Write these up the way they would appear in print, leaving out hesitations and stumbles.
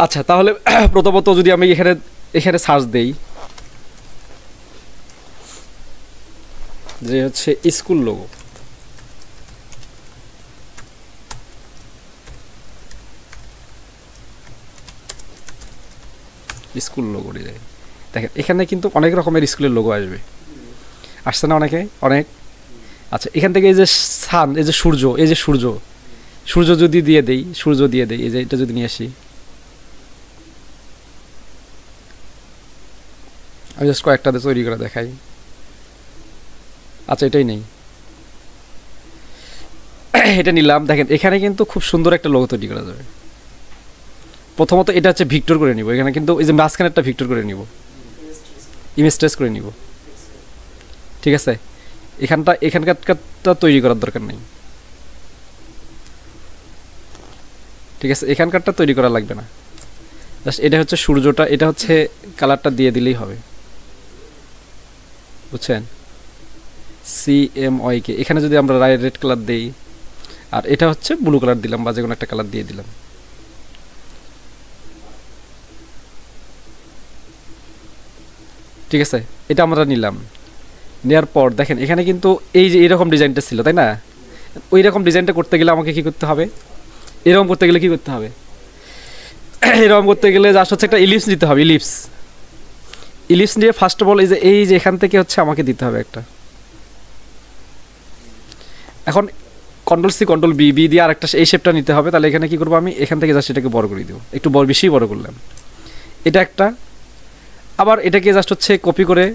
আচ্ছা তাহলে প্রথমত যদি আমি এখানে এখানে সার্চ দেই যে হচ্ছে school logo, school logo design, দেখেন এখানে কিন্তু অনেক রকমের স্কুলের লোগো আসবে, আসছে না অনেকে অনেক। আচ্ছা এখান থেকে এই যে সান, এই যে সূর্য, এই যে সূর্য, সূর্য যদি দিয়ে দেই, সূর্য দিয়ে দেই, এই যে এটা যদি নিয়ে আসি, আমি জাস্ট কয়েকটা তৈরি করে দেখাই। আচ্ছা এটাই নেই, এটা নিলাম। দেখেন এখানে কিন্তু খুব সুন্দর একটা লোগো তৈরি করা যাবে। প্রথমত এটা হচ্ছে ভিক্টর করে নিব, এখানে কিন্তু এই যে মাঝখানে একটা ভিক্টর করে নিব, ইমেজ ট্রেস করে নিব, ঠিক আছে। এখানকারটা তৈরি করার দরকার নেই, ঠিক আছে, এখানকারটা তৈরি করা লাগবে না। জাস্ট এটা হচ্ছে সূর্যটা, এটা হচ্ছে কালারটা দিয়ে দিলেই হবে, বুঝছেন। CMYK, এখানে যদি আমরা রেড কালার দেই, আর এটা হচ্ছে ব্লু কালার দিলাম, বা যে কোনো একটা কালার দিয়ে দিলাম, ঠিক আছে। এটা আমরা নিলাম, নেওয়ার পর দেখেন এখানে কিন্তু এই যে এরকম ডিজাইনটা ছিল, তাই না? ওই রকম ডিজাইনটা করতে গেলে আমাকে কি করতে হবে, এরকম করতে গেলে কি করতে হবে, এরকম করতে গেলে জাস্ট হচ্ছে একটা ইলিপস নিতে হবে, ইলিপস। ইলিপস নিয়ে ফার্স্ট অফ অল এই যে এখান থেকে হচ্ছে আমাকে দিতে হবে একটা। এখন Ctrl+C Ctrl+B দিয়ে আরেকটা এই শেপটা নিতে হবে। তাহলে এখানে কি করবো, আমি এখান থেকে জাস্ট এটাকে বড় করে দিব, একটু বেশি বড় করলাম, এটা একটা। আবার এটাকে জাস্ট হচ্ছে কপি করে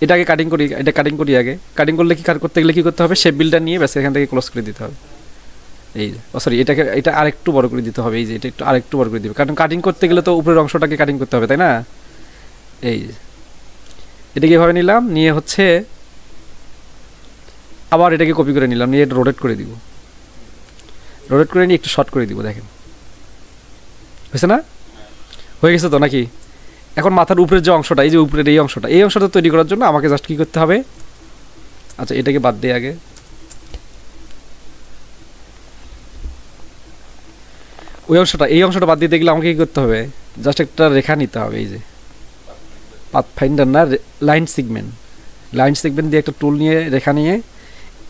এটাকে কাটিং করি, এটা কাটিং করি আগে। কাটিং করলে কি করতে গেলে কি করতে হবে, শেপ বিল্ডার নিয়ে ব্যাস এখান থেকে ক্লোজ করে দিতে হবে। এই যে সরি, এটা আরেকটু বড় করে দিতে হবে, এই যে এটা একটু আরেকটু বড় করে দিবে, কারণ কাটিং করতে গেলে তো উপরের অংশটাকে কাটিং করতে হবে, তাই না? এই এটাকে এভাবে নিলাম, নিয়ে হচ্ছে আবার এটাকে কপি করে নিলাম, নিয়ে এটা রোটেট করে দিব, রোটেট করে নিয়ে একটু শর্ট করে দিব। দেখেন হয়েছে না? হয়ে গেছে তো নাকি? এখন মাথার উপরের যে অংশটা, এই যে উপরের এই অংশটা তৈরি করার জন্য আমাকে জাস্ট কি করতে হবে, আচ্ছা এটাকে বাদ দিয়ে আগে এই অংশটা বাদ দিতে গেলে আমাকে কি করতে হবে, জাস্ট একটা রেখা নিতে হবে, এই যে পাথফাইন্ডার না, লাইন সেগমেন্ট দিয়ে একটা টুল নিয়ে রেখা নিয়ে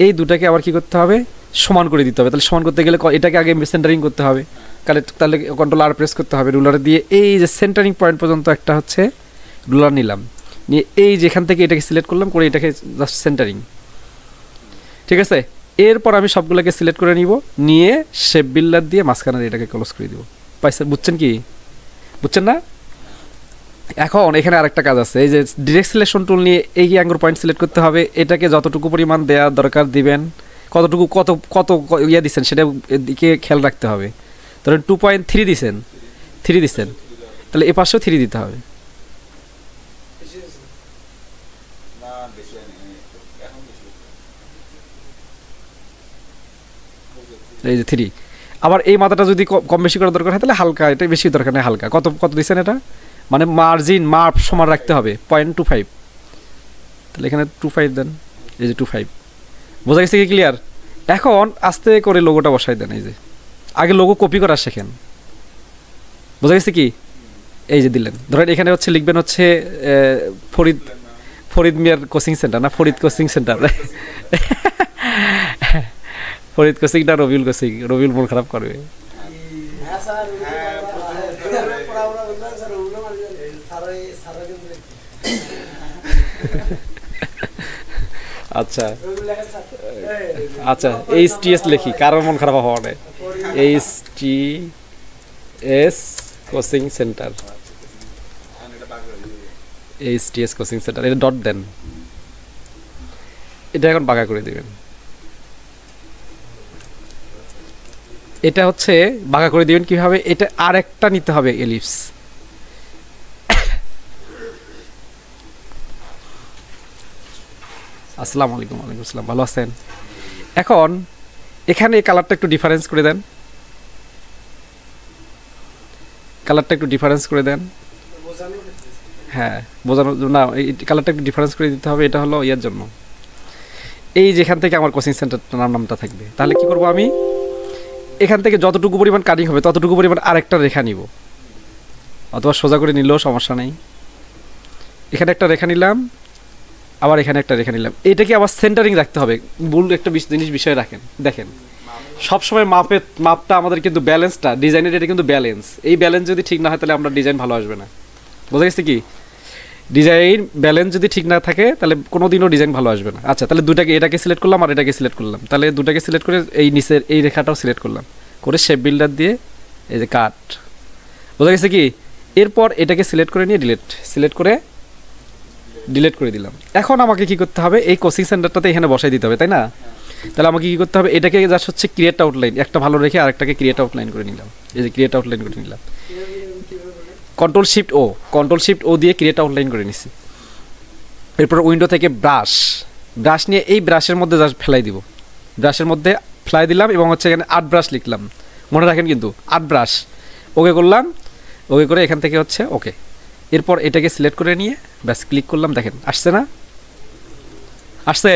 এই দুটাকে আবার কি করতে হবে, সমান করে দিতে হবে। তাহলে সমান করতে গেলে এটাকে আগে সেন্টারিং করতে হবে, তাহলে Ctrl+R প্রেস করতে হবে, রুলার দিয়ে এই যে সেন্টারিং পয়েন্ট পর্যন্ত একটা হচ্ছে রুলার নিলাম, নিয়ে এই যেখান থেকে এটাকে সিলেক্ট করলাম, করে এটাকে জাস্ট সেন্টারিং, ঠিক আছে। এরপর আমি সবগুলোকে সিলেক্ট করে নিব, নিয়ে শেপ বিল্ডার দিয়ে মাঝখানে এটাকে ক্লোজ করে দিব। বুঝছেন কি? বুঝছেন না? এখন এখানে আরেকটা কাজ আছে, এই যে ডিরেক্ট সিলেকশন টুল নিয়ে এই অ্যাঙ্গেল পয়েন্ট সিলেক্ট করতে হবে, এটাকে যতটুকু পরিমাণ দেওয়া দরকার দিবেন, কতটুকু কত কত ইয়া দিচ্ছেন সেটা দিকে খেয়াল রাখতে হবে। ধরেন 2.3 দিচ্ছেন, 3 দিচ্ছেন, তাহলে এ পাশেও 3 দিতে হবে, এই যে 3। আবার এই মাথাটা যদি কম বেশি করার দরকার হয় তাহলে হালকা, এটা বেশি দরকার নেই, হালকা। কত কত দিচ্ছেন এটা, মানে মার্ক সমান রাখতে হবে 0.25, তাহলে এখানে 25 দেন, এই যে 25। বোঝা গেছে কি, ক্লিয়ার? এখন আস্তে করে লোগোটা বসাই দেন, এই যে আগে লোগো কপি করা শেখেন, বোঝা গেছে কি? এই যে দিলেন, ধরেন এখানে হচ্ছে লিখবেন হচ্ছে ফরিদ মিয়ার কোচিং সেন্টার, না Farid coaching centre, Farid coaching না রবিউল কোচিং, রবিউল মন খারাপ করবে। আচ্ছা আচ্ছা, HTS লিখি, কারোর মন খারাপ হওয়া নেই, HTS coaching centre, HTS coaching centre, এটা ডট দেন, এটা এখন বাঁকা করে দিবেন। এটা হচ্ছে বাঁকা করে দিবেন কিভাবে, এটা আর একটা নিতে হবে এলিপস। আসসালামু আলাইকুম। ওয়ালাইকুম আসসালাম, ভালো আছেন? এখন এখানে কালারটা একটু ডিফারেন্স করে দেন, কালারটা একটু ডিফারেন্স করে দেন, হ্যাঁ বোঝানোর না, এই কালারটা একটু ডিফারেন্স করে দিতে হবে। এটা হলো ইয়ার জন্য, এই যেখান থেকে আমার কোচিং সেন্টারটার নামটা থাকবে। তাহলে কি করব, আমি এখান থেকে যতটুকু পরিমাণ কাটিং হবে ততটুকু পরিমাণ আরেকটা রেখা নিব, অথবা সোজা করে নিলেও সমস্যা নেই। এখানে একটা রেখা নিলাম, আবার এখানে একটা রেখা নিলাম। এটাকে আবার সেন্টারিং রাখতে হবে। ভুল একটা জিনিস বিষয় রাখেন, দেখেন সবসময় মাপটা আমাদের কিন্তু ব্যালেন্সটা ডিজাইনের, এটা কিন্তু ব্যালেন্স। এই ব্যালেন্স যদি ঠিক না হয় তাহলে আমরা ডিজাইন ভালো আসবে না। বোঝা গেছে কি? ডিজাইন ব্যালেন্স যদি ঠিক না থাকে তাহলে কোনোদিনও ডিজাইন ভালো আসবে না। আচ্ছা, তাহলে দুটাকে, এটাকে সিলেক্ট করলাম আর এটাকে সিলেক্ট করলাম। তাহলে দুটাকে সিলেক্ট করে এই নিচের এই রেখাটাও সিলেক্ট করলাম, করে শেপ বিল্ডার দিয়ে এই যে কাট। বোঝা গেছে কি? এরপর এটাকে সিলেক্ট করে নিয়ে সিলেক্ট করে ডিলিট করে দিলাম। এখন আমাকে কি করতে হবে? এই কোচিং সেন্টারটাতে এখানে বসাই দিতে হবে, তাই না? তাহলে আমাকে কি করতে হবে? এটাকে জাস্ট হচ্ছে ক্রিয়েট আউটলাইন, একটা ভালো রেখে আরেকটাকে ক্রিয়েট আউটলাইন করে নিলাম। এই যে ক্রিয়েট আউটলাইন করে নিলাম, কন্ট্রোল শিফট ও দিয়ে ক্রিয়েট আউটলাইন করে নিচ্ছি। এরপর উইন্ডো থেকে ব্রাশ নিয়ে এই ব্রাশের মধ্যে জাস্ট ফেলাই দিব। ব্রাশের মধ্যে ফেলাই দিলাম এবং হচ্ছে এখানে 8 ব্রাশ লিখলাম, মনে রাখেন কিন্তু 8 ব্রাশ। ওকে করলাম, ওকে করে এখান থেকে হচ্ছে ওকে। এরপর এটাকে সিলেক্ট করে নিয়ে ব্যাস ক্লিক করলাম, দেখেন আসছে না? আসছে।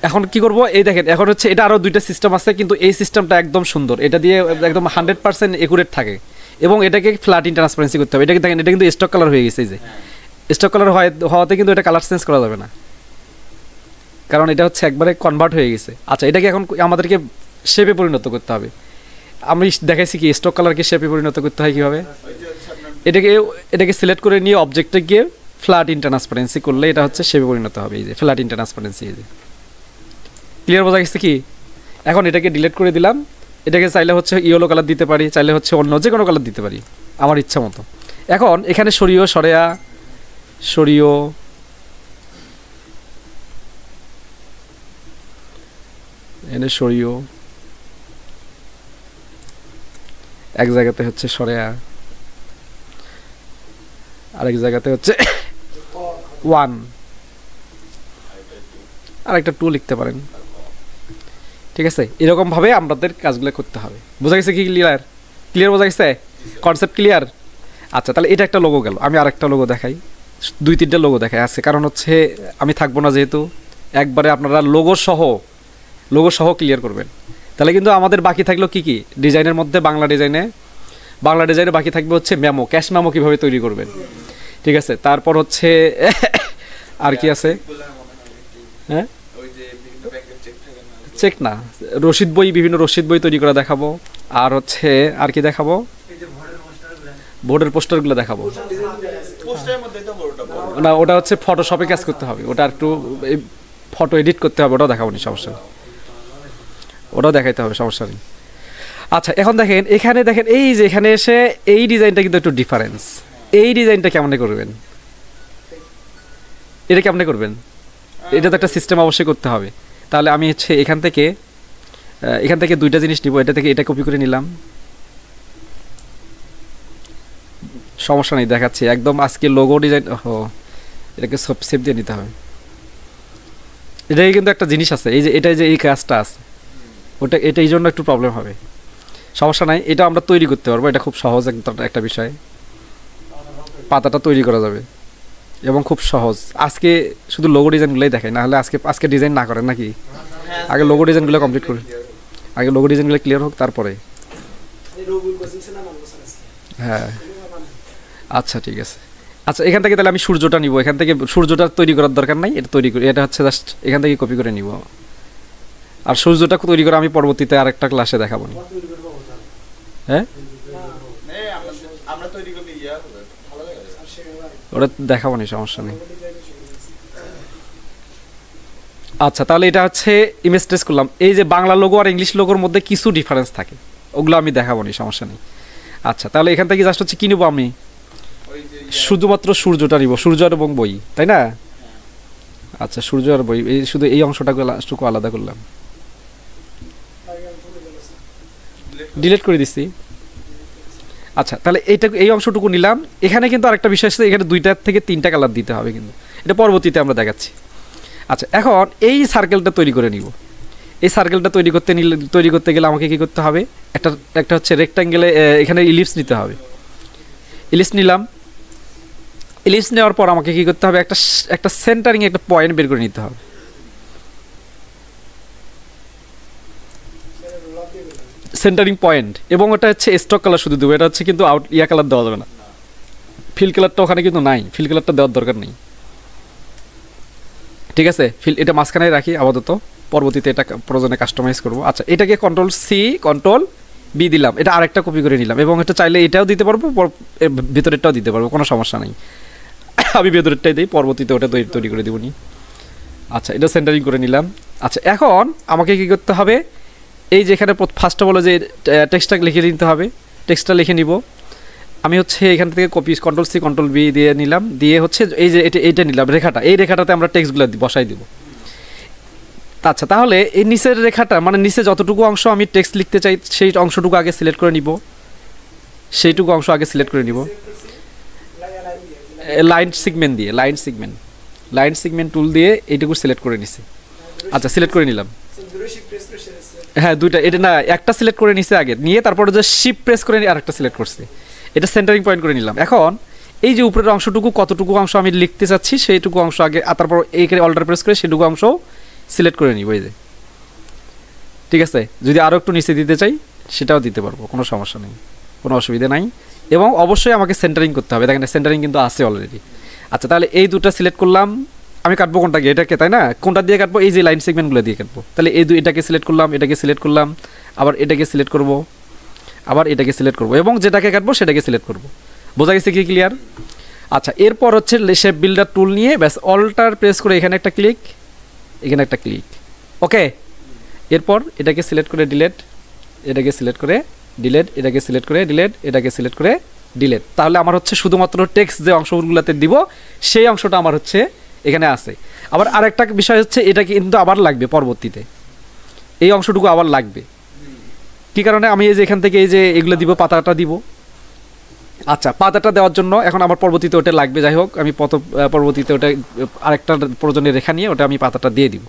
এখন কি করব? এই দেখেন, এখন হচ্ছে এটা আরও দুইটা সিস্টেম আছে, কিন্তু এই সিস্টেমটা একদম সুন্দর। এটা দিয়ে একদম 100% একুরেট থাকে এবং এটাকে ফ্ল্যাট ইন ট্রান্সপারেন্সি করতে হবে। এটাকে দেখেন, এটা কিন্তু স্টক কালার হয়ে গেছে। এই যে স্টক কালার হওয়াতে কিন্তু এটা কালার চেঞ্জ করা যাবে না, কারণ এটা হচ্ছে একবারে কনভার্ট হয়ে গেছে। আচ্ছা, এটাকে এখন আমাদেরকে শেপে পরিণত করতে হবে। আমি দেখাইছি কি স্টক কালারকে শেপে পরিণত করতে হয় কীভাবে। এটাকে সিলেক্ট করে নিয়ে অবজেক্টে গিয়ে ফ্ল্যাট ইন ট্রান্সপারেন্সি করলে এটা হচ্ছে শেপে পরিণত হবে। এই যে ফ্ল্যাট ইন ট্রান্সপারেন্সি, এই যে ক্লিয়ার বোঝা গেছে কি? এখন এটাকে ডিলিট করে দিলাম। এটাকে চাইলে হচ্ছে ইয়েলো কালার দিতে পারি, চাইলে হচ্ছে অন্য যে কোনো কালার দিতে পারি আমার ইচ্ছা মতো। এখন এখানে সরিও এনে সরিও এক জায়গাতে হচ্ছে সরেয়া, আরেক জায়গাতে হচ্ছে 1, আরেকটা 2 লিখতে পারেন। ঠিক আছে, এরকমভাবে আমাদের কাজগুলো করতে হবে। বোঝা গেছে কি? ক্লিয়ার বোঝা গেছে? Concept clear? আচ্ছা, তাহলে এটা একটা লোগো গেল। আমি আরেকটা লোগো দেখাই, 2-3টা লোগো দেখাই আছে, কারণ হচ্ছে আমি থাকবো না যেহেতু, একবারে আপনারা লোগো সহ ক্লিয়ার করবেন। তাহলে কিন্তু আমাদের বাকি থাকলো কি কি ডিজাইনের মধ্যে, বাংলা ডিজাইনে বাকি থাকবে হচ্ছে মেমো, ক্যাশ মেমো কীভাবে তৈরি করবেন। ঠিক আছে, তারপর হচ্ছে আর কি আছে? হ্যাঁ, চেক না, বিভিন্ন রসিদ বই তৈরি করা দেখাবো। আর হচ্ছে আর কি দেখাবো? বোর্ডের পোস্টারগুলো দেখাবো। না, ওটা হচ্ছে ফটোশপে কাজ করতে হবে, ওটা একটু ফটো এডিট করতে হবে, ওটাও দেখাবো নি, সমস্যা নেই, ওটাও দেখাইতে হবে, সমস্যা নেই। আচ্ছা, এখন দেখেন এখানে, দেখেন এই যে এখানে এসে এই ডিজাইনটা কিন্তু একটু ডিফারেন্স। এই ডিজাইনটা কেমনে করবেন? এটা কেমনে করবেন? এটা তো একটা সিস্টেম অবশ্যই করতে হবে। তাহলে আমি হচ্ছে এখান থেকে দুইটা জিনিস নিব। এটা থেকে এটা কপি করে নিলাম, সমস্যা নেই, দেখাচ্ছি একদম। আজকে লোগো ডিজাইন, এটাকে সব সেভ দিয়ে নিতে হবে। এটাই কিন্তু একটা জিনিস আছে, এই যে এটাই যে এই কাজটা আছে, এটা এই জন্য একটু প্রবলেম হবে, সমস্যা নাই। এটা আমরা তৈরি করতে পারবো, এটা খুব সহজ একটা বিষয়। পাতাটা তৈরি করা যাবে এবং খুব সহজ। আজকে শুধু লোগো ডিজাইনগুলোই দেখাই, না হলে আজকে ডিজাইন না করেন নাকি? আগে লোগো ডিজাইনগুলো কমপ্লিট করুন, আগে লোগো ডিজাইনগুলো ক্লিয়ার হোক, তারপরে। হ্যাঁ, আচ্ছা ঠিক আছে। আচ্ছা, এখান থেকে তাহলে আমি সূর্যটা নিব। এখান থেকে সূর্যটা তৈরি করার দরকার নাই, এটা তৈরি করি। এটা হচ্ছে জাস্ট এখান থেকে কপি করে নিব। আর সূর্যটা তৈরি করে আমি পরবর্তীতে আরেকটা ক্লাসে দেখাবো। হ্যাঁ, ওটা দেখাবো নি, সমস্যা নেই। আচ্ছা, তাহলে এটা হচ্ছে ইমেজ ট্রেস করলাম। এই যে বাংলা লোগো আর ইংলিশ লোগোর মধ্যে কিছু ডিফারেন্স থাকে, ওগুলো আমি দেখাবো নি, সমস্যা নেই। আচ্ছা, তাহলে এখান থেকে জাস্ট হচ্ছে কি নিব? আমি শুধুমাত্র সূর্যটা নিব, সূর্য এবং বই, তাই না? আচ্ছা, সূর্য আর বই, এই শুধু এই অংশটাকে আলাদা করলাম, ডিলিট করে দিচ্ছি। আচ্ছা, তাহলে এই অংশটুকু নিলাম। এখানে কিন্তু আরেকটা বিষয় আছে, এখানে 2টা থেকে 3টা কালার দিতে হবে, কিন্তু এটা পরবর্তীতে আমরা দেখাচ্ছি। আচ্ছা, এখন এই সার্কেলটা তৈরি করে নিব। এই সার্কেলটা তৈরি করতে গেলে আমাকে কি করতে হবে? একটা হচ্ছে রেক্ট্যাঙ্গেলে এখানে ইলিপস নিতে হবে। ইলিপস নিলাম। ইলিপস নেওয়ার পর আমাকে কি করতে হবে? একটা সেন্টারিং একটা পয়েন্ট বের করে নিতে হবে। সেন্টারিং পয়েন্ট, এবং ওটা হচ্ছে স্টক কালার শুধু দেবো, এটা হচ্ছে কিন্তু ইয়া কালার দেওয়া যাবে না, ফিল কালারটা ওখানে কিন্তু নাই, ফিল কালারটা দেওয়ার দরকার নেই। ঠিক আছে, এটা মাঝখানে রাখি আপাতত, পরবর্তীতে এটা প্রয়োজনে কাস্টমাইজ করব। আচ্ছা, এটাকে কন্ট্রোল সি কন্ট্রোল বি দিলাম, এটা আরেকটা কপি করে নিলাম, এবং এটা চাইলে এটাও দিতে পারবো, ভিতরেরটাও দিতে পারবো, কোনো সমস্যা নেই। আমি ভেতরেরটাই দিই, পরবর্তীতে ওটা তৈরি করে দেবো নি। আচ্ছা, এটা সেন্টারিং করে নিলাম। আচ্ছা, এখন আমাকে কী করতে হবে, এই যেখানে ফার্স্ট অফ অল যে টেক্সটটা লিখে নিতে হবে, টেক্সটটা লিখে নিব আমি। হচ্ছে এখান থেকে copy control C control B দিয়ে নিলাম, দিয়ে হচ্ছে এই যে এইটা নিলাম রেখাটা, এই রেখাটাতে আমরা টেক্সটগুলো বসাই দিব। আচ্ছা, তাহলে এই নিচের রেখাটা মানে নিচে যতটুকু অংশ আমি টেক্সট লিখতে চাই সেই অংশটুকু আগে সিলেক্ট করে নিব, সেইটুকু অংশ আগে সিলেক্ট করে নিব লাইন সিগমেন্ট টুল দিয়ে এইটুকু সিলেক্ট করে নিছি। আচ্ছা, সিলেক্ট করে নিলাম, হ্যাঁ দুইটা, এটা না একটা সিলেক্ট করে নিছে আগে, নিয়ে তারপরে যে শিফট প্রেস করে নিয়ে আরেকটা সিলেক্ট করছি, এটা সেন্টারিং পয়েন্ট করে নিলাম। এখন এই যে উপরের অংশটুকু কতটুকু অংশ আমি লিখতে চাচ্ছি সেইটুকু অংশ আগে, আর তারপর এইখানে অল্টার প্রেস করে সেটুকু অংশ সিলেক্ট করে নিব এই যে। ঠিক আছে, যদি আরও একটু নিচে দিতে চাই সেটাও দিতে পারবো, কোনো সমস্যা নেই, কোনো অসুবিধা নাই। এবং অবশ্যই আমাকে সেন্টারিং করতে হবে, দেখেন সেন্টারিং কিন্তু আছে অলরেডি। আচ্ছা, তাহলে এই দুটো সিলেক্ট করলাম, আমি কাটবো কোনটাকে, এটাকে তাই না, কোনটা দিয়ে কাটবো, এই যে লাইন সেগমেন্টগুলো দিয়ে কাটবো। তাহলে এই এটাকে সিলেক্ট করলাম, এটাকে সিলেক্ট করলাম, আবার এটাকে সিলেক্ট করব, আবার এটাকে সিলেক্ট করব, এবং যেটাকে কাটবো সেটাকে সিলেক্ট করব। বোঝা গেছে কি ক্লিয়ার? আচ্ছা, এরপর হচ্ছে শেপ বিল্ডার টুল নিয়ে ব্যাস অল্টার প্রেস করে এখানে একটা ক্লিক, এখানে একটা ক্লিক, ওকে। এরপর এটাকে সিলেক্ট করে ডিলেট, এটাকে সিলেক্ট করে ডিলেট, এটাকে সিলেক্ট করে ডিলেট, এটাকে সিলেক্ট করে ডিলেট। তাহলে আমার হচ্ছে শুধুমাত্র টেক্সট যে অংশগুলোতে দিব সেই অংশটা আমার হচ্ছে এখানে আছে। আবার আরেকটা বিষয় হচ্ছে এটা কিন্তু আবার লাগবে পরবর্তীতে, এই অংশটুকু আবার লাগবে। কি কারণে আমি এই যে এখান থেকে এই যে এগুলো দিব, পাতাটা দিব। আচ্ছা, পাতাটা দেওয়ার জন্য এখন আমার পরবর্তীতে ওটা লাগবে, যাই হোক আমি পরবর্তীতে ওটা আরেকটা প্রয়োজনীয় রেখা নিয়ে ওটা আমি পাতাটা দিয়ে দিব।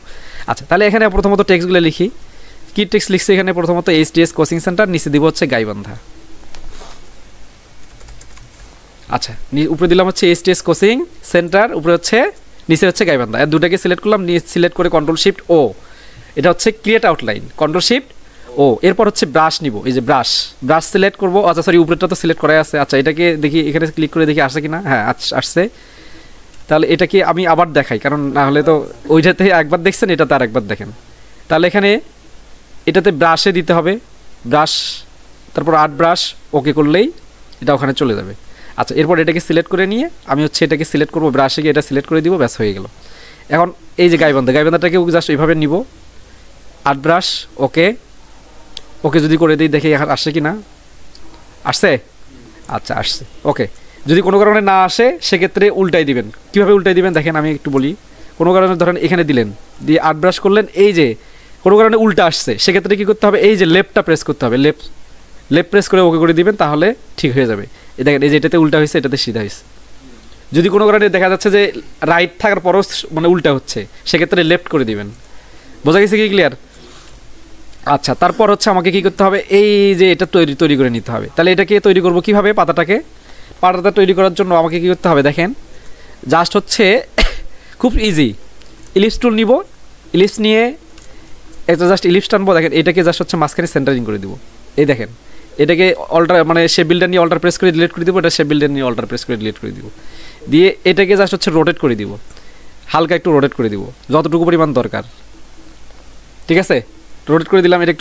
আচ্ছা, তাহলে এখানে প্রথমত টেক্সটগুলো লিখি, কি টেক্সট লিখছি এখানে, প্রথমত HTS কোচিং সেন্টার, নিচে দিব হচ্ছে গাইবান্ধা। আচ্ছা, উপরে দিলাম হচ্ছে HTS কোচিং সেন্টার, উপরে হচ্ছে নিচে হচ্ছে গাইবান্ধা, এর দুটাকে সিলেক্ট করলাম, সিলেক্ট করে কন্ট্রোল শিফট ও, এটা হচ্ছে ক্রিয়েট আউটলাইন, কন্ট্রোল শিফট ও। এরপর হচ্ছে ব্রাশ নিব, এই যে ব্রাশ সিলেক্ট করবো। আচ্ছা সরি, উপরেটা তো সিলেক্ট করাই আছে। আচ্ছা, এটাকে দেখি, এখানে ক্লিক করে দেখি আসে কিনা, হ্যাঁ আসছে। তাহলে এটাকে আমি আবার দেখাই, কারণ না হলে তো ওইটাতে একবার দেখছেন, এটাতে আর একবার দেখেন। তাহলে এখানে এটাতে ব্রাশে দিতে হবে, ব্রাশ, তারপর আর্ট ব্রাশ, ওকে করলেই এটা ওখানে চলে যাবে। আচ্ছা, এরপর এটাকে সিলেক্ট করে নিয়ে আমি হচ্ছে এটাকে সিলেক্ট করবো, ব্রাশে গিয়ে এটা সিলেক্ট করে দিব, ব্যাস হয়ে গেল। এখন এই যে গাইবান্ধাটাকে জাস্ট এইভাবে নিব, আর্ট ব্রাশ, ওকে যদি করে দিই, দেখি আসছে কি না, আসছে। আচ্ছা, আসছে, ওকে। যদি কোনো কারণে না আসে সেক্ষেত্রে উল্টাই দিবেন। কীভাবে উল্টাই দিবেন দেখেন, আমি একটু বলি। কোনো কারণে ধরেন এখানে দিলেন, দিয়ে আর্ট ব্রাশ করলেন, এই যে কোনো কারণে উল্টা আসছে, সেক্ষেত্রে কী করতে হবে, এই যে লেফটটা প্রেস করতে হবে, লেফট প্রেস করে ওকে করে দিবেন, তাহলে ঠিক হয়ে যাবে। এই দেখেন, এই যে এটাতে উল্টা হয়েছে, এটাতে সিধা হয়েছে। যদি কোনো কারণে দেখা যাচ্ছে যে রাইট থাকার পরও মানে উল্টা হচ্ছে, সেক্ষেত্রে লেফট করে দিবেন। বোঝা গেছে কি ক্লিয়ার? আচ্ছা, তারপর হচ্ছে আমাকে কী করতে হবে, এই যে এটা তৈরি করে নিতে হবে। তাহলে এটাকে তৈরি করব কীভাবে, পাতাটা তৈরি করার জন্য আমাকে কী করতে হবে দেখেন, জাস্ট হচ্ছে খুব ইজি, ইলিপস টুল নিব, ইলিপস নিয়ে একটা জাস্ট ইলিপস টানবো। দেখেন, এটাকে জাস্ট হচ্ছে মাঝখানে সেন্টারিং করে দিব। এই দেখেন, এটাকে অল্টার মানে শেপ বিল্ডার নিয়ে অল্টার প্রেস করে ডিলিট করে দিব, এটা শেপ বিল্ডার নিয়ে অল্টার প্রেস করে ডিলিট করে দিব, দিয়ে এটাকে জাস্ট হচ্ছে রোটেট করে দিব, হালকা একটু রোটেট করে দিব, যতটুকু পরিমাণ দরকার। ঠিক আছে, রোটেট করে দিলাম। এটা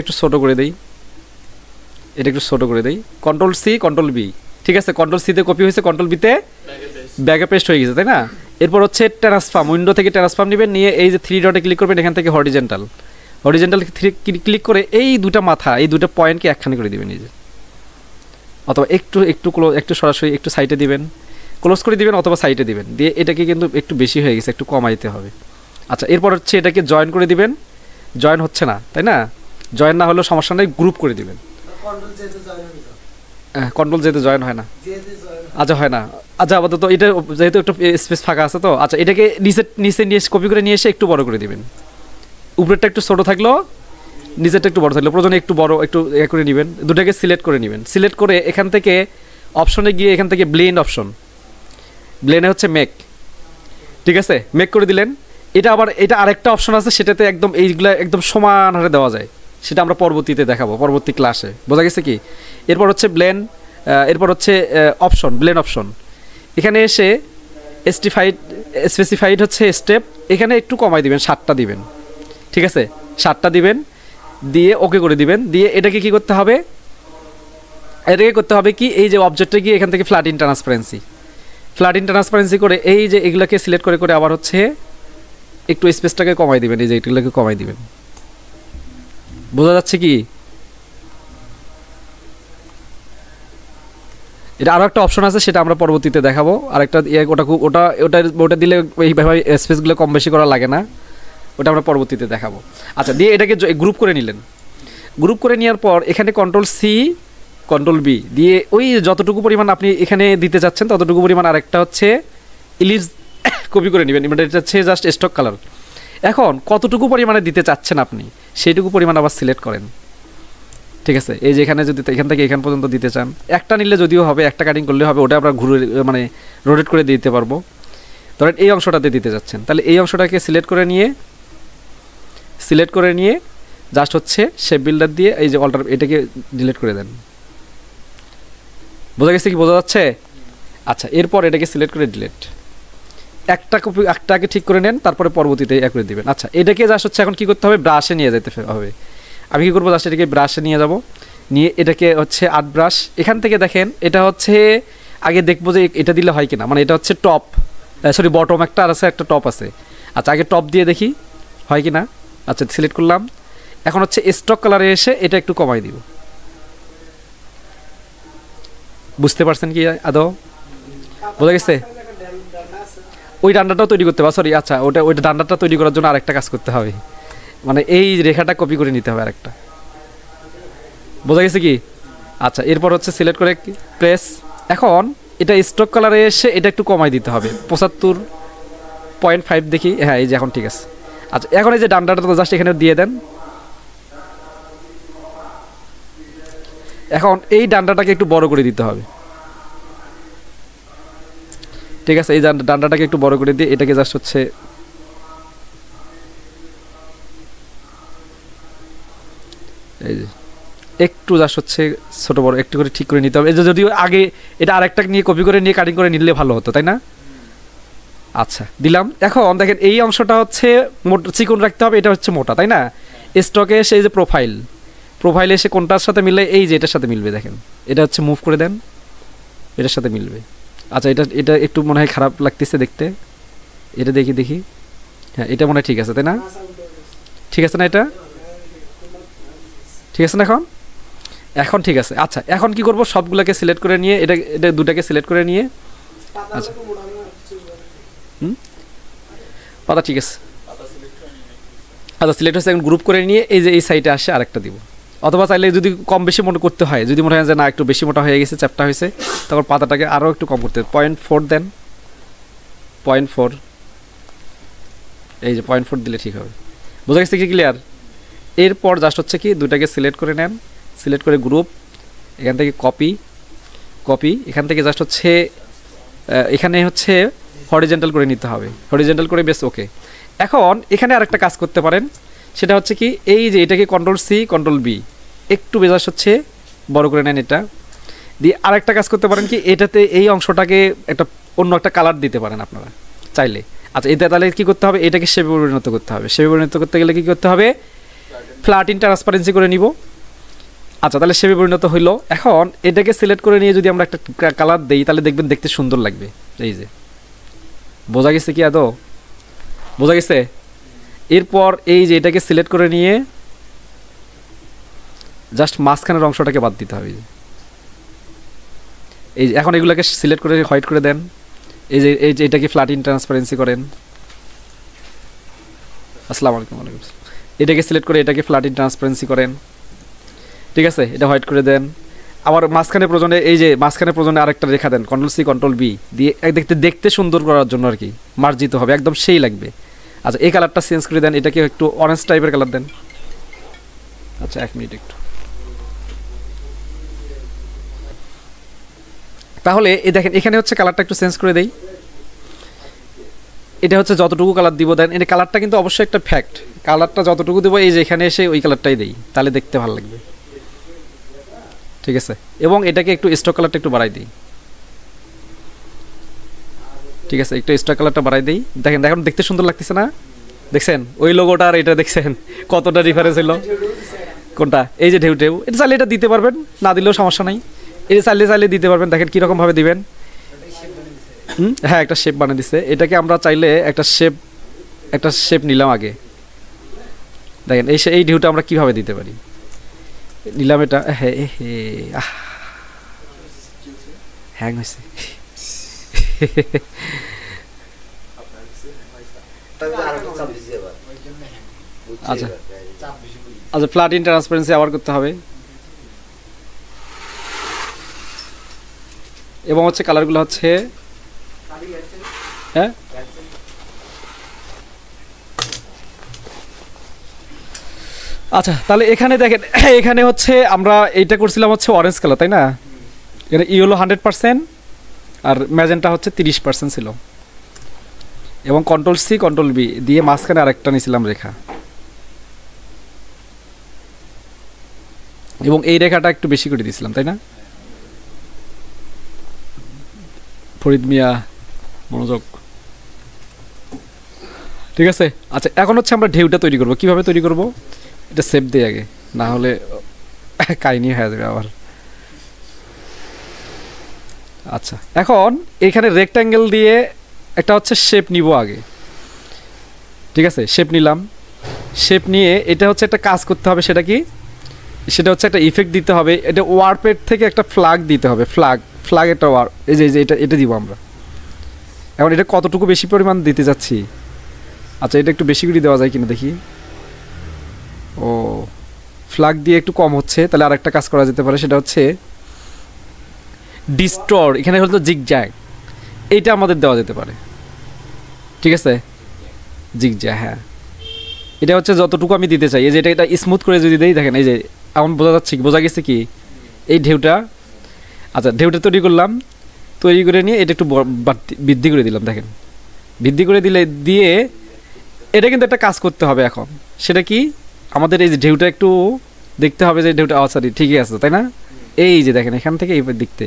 একটু ছোটো করে দেই, কন্ট্রোল সি কন্ট্রোল বি। ঠিক আছে, কন্ট্রোল সিতে কপি হয়েছে, কন্ট্রোল বিতে ব্যাগে পেস্ট হয়ে গেছে, তাই না? এরপর হচ্ছে ট্রান্সফর্ম, উইন্ডো থেকে ট্রান্সফর্ম নেবেন, নিয়ে এই যে 3 ডটে ক্লিক করবেন, এখান থেকে হরিজেন্টাল ক্লিক করে এই দুটা মাথা, এই দুটো পয়েন্টকে একখানে করে দিবেন, এই যে, অথবা একটু সরাসরি একটু সাইডে দিবেন, ক্লোজ করে দিবেন, অথবা সাইডে দিবেন, দিয়ে এটাকে কিন্তু একটু বেশি হয়ে গেছে, একটু কমাইতে হবে। আচ্ছা, এরপর হচ্ছে এটাকে জয়েন করে দিবেন, জয়েন হচ্ছে না, তাই না? জয়েন না হলেও সমস্যা নেই, গ্রুপ করে দিবেন। কন্ট্রোল যেতে জয়েন হয় না, আচ্ছা হয় না। আচ্ছা, আপাতত এটা যেহেতু একটু স্পেস ফাঁকা আছে তো, আচ্ছা এটাকে নিচে নিয়ে কপি করে নিয়ে এসে একটু বড় করে দিবেন। উপরেরটা একটু ছোটো থাকলো, নিচেরটা একটু বড় থাকলো, প্রয়োজনে একটু বড় একটু করে নেবেন। দুটাকে সিলেক্ট করে নেবেন, সিলেক্ট করে এখান থেকে অপশনে গিয়ে এখান থেকে ব্লেন্ড অপশন, ব্লেন্ডে হচ্ছে মেক। ঠিক আছে, মেক করে দিলেন। এটা আরেকটা অপশন আছে, সেটাতে একদম এইগুলা একদম সমান হারে দেওয়া যায়, সেটা আমরা পরবর্তীতে দেখাবো, পরবর্তী ক্লাসে। বোঝা গেছে কি? এরপর হচ্ছে ব্লেন্ড, এরপর হচ্ছে অপশন, ব্লেন্ড অপশন, এখানে এসে স্পেসিফাইড হচ্ছে স্টেপ, এখানে একটু কমাই দিবেন, 7টা দিবেন, ঠিক আছে, 7টা দিবেন, দিয়ে ওকে করে দিবেন। দিয়ে এটাকে কি করতে হবে, এটাকে করতে হবে কি, এই যে অবজেক্টে গিয়ে এখান থেকে ফ্ল্যাট ইন ট্রান্সপারেন্সি করে এই যে এগুলোকে সিলেক্ট করে করে আবার হচ্ছে একটু স্পেসটাকে কমাই দিবেন, এই যে এগুলোকে কমাই দিবেন। বোঝা যাচ্ছে কি? এটা আরও একটা অপশন আছে, সেটা আমরা পরবর্তীতে দেখাবো। আরেকটা ওটা দিলে এইভাবে স্পেসগুলো কম বেশি করা লাগে না, ওটা আমরা পরবর্তীতে দেখাবো। আচ্ছা, দিয়ে এটাকে গ্রুপ করে নিলেন। গ্রুপ করে নেওয়ার পর এখানে Ctrl+C Ctrl+V দিয়ে ওই যতটুকু পরিমাণ আপনি এখানে দিতে চাচ্ছেন ততটুকু পরিমাণ আরেকটা হচ্ছে ইলিপস কপি করে নেবেন। মানে এটা হচ্ছে জাস্ট স্টক কালার। এখন কতটুকু পরিমাণে দিতে চাচ্ছেন আপনি সেইটুকু পরিমাণ আবার সিলেক্ট করেন, ঠিক আছে। এই যে এখানে যদি এখান থেকে এখান পর্যন্ত দিতে চান, একটা নিলে যদিও হবে, একটা কাটিং করলে হবে, ওটা আমরা ঘুরে মানে রোটেট করে দিতে পারবো। ধরেন এই অংশটাতে দিতে যাচ্ছেন, তাহলে এই অংশটাকে সিলেক্ট করে নিয়ে জাস্ট হচ্ছে শেপ বিল্ডার দিয়ে এই যে অল্টার এটাকে ডিলিট করে দেন। বোঝা গেছে কি? বোঝা যাচ্ছে? আচ্ছা, এরপর এটাকে সিলেক্ট করে ডিলিট, একটাকে ঠিক করে নেন, তারপরে পরবর্তীতে এক করে দিবেন। আচ্ছা, এটাকে জাস্ট হচ্ছে এখন কি করতে হবে, ব্রাশে নিয়ে যেতে হবে। আমি কি করবো, জাস্ট এটাকে ব্রাশে নিয়ে যাব, নিয়ে এটাকে হচ্ছে আর্ট ব্রাশ, এখান থেকে দেখেন এটা হচ্ছে আগে দেখবো যে এটা দিলে হয় কিনা, মানে এটা হচ্ছে টপ, সরি বটম একটা আর আছে, একটা টপ আছে। আচ্ছা, আগে টপ দিয়ে দেখি হয় কিনা। আচ্ছা, সিলেক্ট করলাম। এখন হচ্ছে স্টক কালারে এসে এটা একটু কমাই দিব। বুঝতে পারছেন কি আদৌ? বোঝা গেছে? ওই ডান্ডাটাও তৈরি করতে হবে, সরি, আচ্ছা ওইটা ডান্ডাটা তৈরি করার জন্য আরেকটা কাজ করতে হবে, মানে এই রেখাটা কপি করে নিতে হবে আরেকটা। বোঝা গেছে কি? আচ্ছা, এরপর হচ্ছে সিলেক্ট করে প্রেস। এখন এটা স্টক কালারে এসে এটা একটু কমাই দিতে হবে, 75.5 দেখি। হ্যাঁ, এই যে এখন ঠিক আছে। আচ্ছা, এখন এই যে ডান্ডাটা তো জাস্ট এখানে দিয়ে দেন। এখন এই ডান্ডাটাকে একটু বড় করে দিতে হবে, ঠিক আছে। এই ডান্ডাটাকে একটু বড় করে দিয়ে এটাকে জাস্ট হচ্ছে এই যে একটু জাস্ট হচ্ছে ছোট বড় একটু করে ঠিক করে নিতে হবে। এই যে যদিও আগে এটা আরেকটা নিয়ে কপি করে নিয়ে কাটিং করে নিলে ভালো হতো, তাই না? আচ্ছা, দিলাম। এখন দেখেন এই অংশটা হচ্ছে চিকন রাখতে হবে, এটা হচ্ছে মোটা, তাই না? স্টকে এসে এই যে প্রোফাইলে এসে কোনটার সাথে মিললে, এই যে এটার সাথে মিলবে, দেখেন এটা হচ্ছে মুভ করে দেন, এটার সাথে মিলবে। আচ্ছা, এটা একটু মনে হয় খারাপ লাগতেছে দেখতে, এটা দেখি। হ্যাঁ, এটা মনে হয় ঠিক আছে, তাই না? ঠিক আছে না? এটা ঠিক আছে না? এখন ঠিক আছে। আচ্ছা, এখন কি করব, সবগুলোকে সিলেক্ট করে নিয়ে এটা দুটাকে সিলেক্ট করে নিয়ে, আচ্ছা পাতা ঠিক আছে, আচ্ছা সিলেক্ট হচ্ছে, এখন গ্রুপ করে নিয়ে এই যে এই সাইডে আসে আরেকটা দিব। অথবা চাইলে যদি কম বেশি মনে করতে হয়, যদি মনে হয় যে না একটু বেশি মোটা হয়ে গেছে, চ্যাপটা হয়েছে, তখন পাতাটাকে আরও একটু কম করতে হবে। 0.4 দেন, 0.4, এই যে 0.4 দিলে ঠিক হবে। বোঝা গেছে কি? ক্লিয়ার? এরপর জাস্ট হচ্ছে কি দুটাকে সিলেক্ট করে নেন, সিলেক্ট করে গ্রুপ, এখান থেকে কপি, এখান থেকে জাস্ট হচ্ছে এখানে হচ্ছে হরিজেন্টাল করে নিতে হবে, হরিজেন্টাল করে বেশ ওকে। এখন এখানে আরেকটা কাজ করতে পারেন, সেটা হচ্ছে কি এই যে এটাকে Ctrl+C Ctrl+V একটু বেজাস হচ্ছে বড় করে নেন, এটা দিয়ে আরেকটা কাজ করতে পারেন কি, এটাতে এই অংশটাকে অন্য একটা কালার দিতে পারেন আপনারা চাইলে। আচ্ছা, এটা তাহলে কী করতে হবে, এটাকে শেপে পরিণত করতে হবে। শেপে পরিণত করতে গেলে কী করতে হবে, ফ্ল্যাট ইন ট্রান্সপারেন্সি করে নিব। আচ্ছা, তাহলে শেপে পরিণত হইলো। এখন এটাকে সিলেক্ট করে নিয়ে যদি আমরা একটা কালার দিই, তাহলে দেখবেন দেখতে সুন্দর লাগবে। এই যে বোঝা গেছে কি আদৌ? বোঝা গেছে? এরপর এই যে এটাকে সিলেক্ট করে নিয়ে জাস্ট মাঝখানের অংশটাকে বাদ দিতে হবে। এই যে এখন এগুলোকে সিলেক্ট করে হোয়াইট করে দেন। এই যে এটাকে ফ্ল্যাট ইন ট্রান্সপারেন্সি করেন। আসসালামু আলাইকুম। এটাকে সিলেক্ট করে এটাকে ফ্ল্যাট ইন ট্রান্সপারেন্সি করেন, ঠিক আছে। এটা হোয়াইট করে দেন। আবার মাঝখানে প্রয়োজনে এই যে মাঝখানে প্রয়োজনে আরেকটা রেখা দেন, Ctrl+C Ctrl+V দিয়ে দেখতে সুন্দর করার জন্য আর কি, মার্জিত হবে, একদম সেই লাগবে। আচ্ছা, এই কালারটা চেঞ্জ করে দেন, এটাকে একটু অরেঞ্জ টাইপের কালার দেন। আচ্ছা, 1 মিনিট একটু। তাহলে এই দেখেন এখানে হচ্ছে কালারটা একটু চেঞ্জ করে দেই। এটা হচ্ছে যতটুকু কালার দিব দেন, এই কালারটা কিন্তু অবশ্যই একটা ফ্যাক্ট, কালারটা যতটুকু দেবো এই যে এখানে এসে ওই কালারটাই দেই, তাহলে দেখতে ভালো লাগবে, ঠিক আছে। এবং এটাকে একটু স্টক কালারটা একটু বাড়াই দিই। ঠিক আছে, একটু এক্সট্রা কালারটা বাড়াই দেই। দেখেন এখন দেখতে সুন্দর লাগতেছে না? দেখছেন ওই লোগোটা আর এটা দেখছেন কতটা ডিফারেন্স হলো? কোনটা? এই যে ঢেউ ঢেউ, এটা চাইলে এটা দিতে পারবেন, না দিলেও সমস্যা নাই। এটা চাইলে চাইলে দিতে পারবেন। দেখেন কীরকমভাবে দিবেন। হ্যাঁ, একটা শেপ বানিয়ে দিচ্ছে। এটাকে আমরা চাইলে একটা শেপ নিলাম আগে। দেখেন এই ঢেউটা আমরা কিভাবে দিতে পারি। নিলাম এটা, হ্যাঁ হ্যাং হয়েছে। আচ্ছা আচ্ছা, ফ্ল্যাট ইন ট্রান্সপারেন্সি আবার করতে হবে, এবং হচ্ছে কালারগুলো হচ্ছে হ্যাঁ আচ্ছা। তাহলে এখানে দেখেন, এখানে হচ্ছে আমরা এইটা করছিলাম হচ্ছে অরেঞ্জ কালার, তাই না? এটা ইয়েলো 100% আর ম্যাজেন্টা হচ্ছে 30% ছিল, এবং কন্ট্রোল সি কন্ট্রোল বি দিয়ে মাঝখানে আরেকটা নিয়েছিলাম রেখা, এবং এই রেখাটা একটু বেশি করে দিয়েছিলাম, তাই না? ফরিদ মিয়া মনোযোগ, ঠিক আছে। আচ্ছা, এখন হচ্ছে আমরা ঢেউটা তৈরি করব। কিভাবে তৈরি করব? এটা সেভ দিই আগে, না হলে কাহিনী হয়ে যাবে আবার। আচ্ছা, এখন এখানে রেক্ট্যাঙ্গেল দিয়ে একটা হচ্ছে শেপ নিব আগে, ঠিক আছে? শেপ নিলাম, শেপ নিয়ে এটা হচ্ছে একটা কাজ করতে হবে। সেটা কি? সেটা হচ্ছে একটা ইফেক্ট দিতে হবে। এটা ওয়ার্পের থেকে একটা ফ্ল্যাগ দিতে হবে, ফ্ল্যাগ একটা এই যে এটা দিব আমরা। এখন এটা কতটুকু বেশি পরিমাণ দিতে যাচ্ছি? আচ্ছা, এটা একটু বেশি করে দেওয়া যায় কিনা দেখি। ও, ফ্ল্যাগ দিয়ে একটু কম হচ্ছে, তাহলে আরেকটা কাজ করা যেতে পারে। সেটা হচ্ছে ডিস্টর, এখানে হলো জিগজ্যাগ, এইটা আমাদের দেওয়া যেতে পারে, ঠিক আছে? জিগজ্যাগ, হ্যাঁ, এটা হচ্ছে যতটুকু আমি দিতে চাই। এই যে এটা স্মুথ করে যদি দেই, দেখেন এই যে এমন বোঝা যাচ্ছে, বোঝা গেছে কি এই ঢেউটা? আচ্ছা, ঢেউটা তৈরি করলাম, তৈরি করে নিয়ে এটা একটু বৃদ্ধি করে দিলাম। দেখেন বৃদ্ধি করে দিয়ে এটা কিন্তু একটা কাজ করতে হবে এখন। সেটা কি? আমাদের এই যে ঢেউটা একটু দেখতে হবে যে ঢেউটা সরি ঠিকই আছে, তাই না? এই যে দেখেন এখান থেকে এই দেখতে।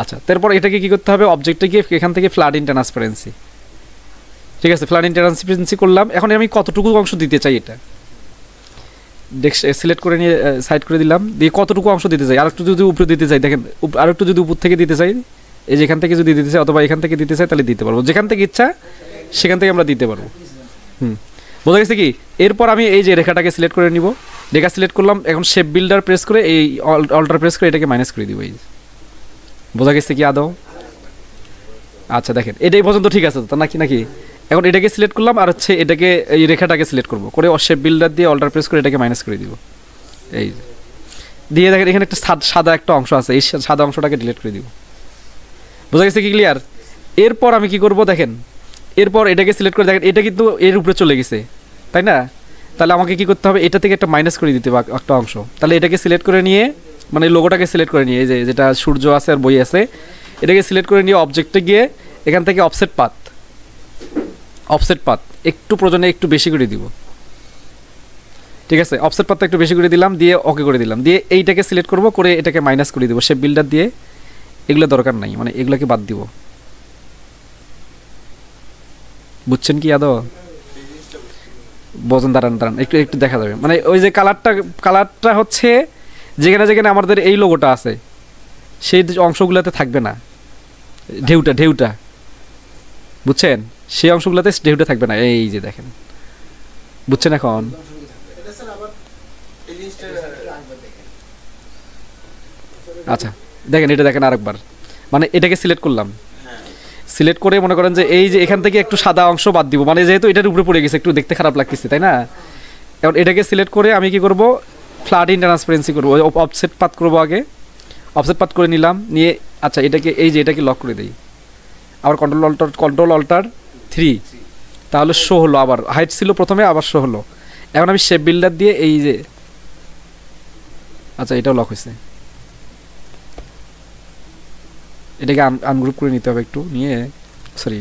আচ্ছা, তারপর এটাকে কি করতে হবে? অবজেক্টটাকে এখান থেকে ফ্ল্যাট ইন ট্রান্সপারেন্সি, ঠিক আছে? ফ্ল্যাট ইন ট্রান্সপারেন্সি করলাম। এখন আমি কতটুকু অংশ দিতে চাই এটা সিলেক্ট করে নিয়ে সাইড করে দিলাম, দিয়ে কতটুকু অংশ দিতে চাই। আরেকটু যদি উপরে দিতে চাই, দেখেন আরেকটু যদি উপর থেকে দিতে চাই, এই যে এখান থেকে যদি দিতে চাই অথবা এখান থেকে দিতে চাই, তাহলে দিতে পারবো। যেখান থেকে ইচ্ছা সেখান থেকে আমরা দিতে পারবো। বোঝা গেছে কি? এরপর আমি এই যে রেখাটাকে সিলেক্ট করে নিব, রেখা সিলেক্ট করলাম। এখন শেপ বিল্ডার প্রেস করে এই অল্টার প্রেস করে এটাকে মাইনাস করে দিব। এই বোঝা গেছে কি আদৌ? আচ্ছা, দেখেন এটাই পর্যন্ত ঠিক আছে তো নাকি? এখন এটাকে সিলেক্ট করলাম, আর হচ্ছে এটাকে এই রেখাটাকে সিলেক্ট করবো, করে শেপ বিল্ডার দিয়ে অল্টার প্রেস করে এটাকে মাইনাস করে দিব। এই দিয়ে দেখেন এখানে একটা সাদা একটা অংশ আছে, এই সাদা অংশটাকে ডিলিট করে দিব। বোঝা গেছে কি ক্লিয়ার? এরপর আমি কি করব? দেখেন এরপর এটাকে সিলেক্ট করে দেখেন এটা কিন্তু এর উপরে চলে গেছে, তাই না? তাহলে আমাকে কি করতে হবে? এটা থেকে একটা মাইনাস করে দিতে হবে একটা অংশ। তাহলে এটাকে সিলেক্ট করে নিয়ে, মানে লোগোটাকে সিলেক্ট করে নিয়ে, এই যে যেটা সূর্য আছে আর বই আছে, এটাকে সিলেক্ট করে নিয়ে অবজেক্টে গিয়ে এখান থেকে অফসেট পাথ একটু প্রয়োজনে একটু বেশি করে দিব, ঠিক আছে? অফসেট পাথটা একটু বেশি করে দিলাম, দিয়ে ওকে করে দিলাম, দিয়ে এইটাকে সিলেক্ট করব, করে এটাকে মাইনাস করে দিব শেপ বিল্ডার দিয়ে। এগুলো দরকার নাই, মানে এগুলোকে বাদ দিব। বুঝছেন কি আদৌ? বজন দাঁড়ান একটু দেখা যাবে, মানে ওই যে কালারটা হচ্ছে যেখানে আমাদের এই লোগোটা আছে সেই অংশগুলোতে থাকবে না ঢেউটা, বুঝছেন? সেই অংশগুলোতে ঢেউটা থাকবে না। এই যে দেখেন, বুঝছেন এখন? আচ্ছা, দেখেন এটা দেখেন আরেকবার, মানে এটাকে সিলেক্ট করলাম, সিলেক্ট করে মনে করেন যে এই যে এখান থেকে একটু সাদা অংশ বাদ দিব, মানে যেহেতু এটার উপরে পড়ে গেছে একটু দেখতে খারাপ লাগতেছে, তাই না? এখন এটাকে সিলেক্ট করে আমি কি করব? ফ্ল্যাট ইন ট্রান্সপারেন্সি করবো, অফসেট পাথ করবো আগে, অফসেট পাথ করে নিলাম, নিয়ে আচ্ছা এটাকে এই যে এটাকে লক করে দিই, আবার কন্ট্রোল অল্টার 3, তাহলে শো হলো, আবার হাইট ছিল প্রথমে, আবার শো হলো। এখন আমি শেপ বিল্ডার দিয়ে এই যে, আচ্ছা এটাও লক হয়েছে, এটাকে আনগ্রুপ করে নিতে হবে একটু, নিয়ে সরি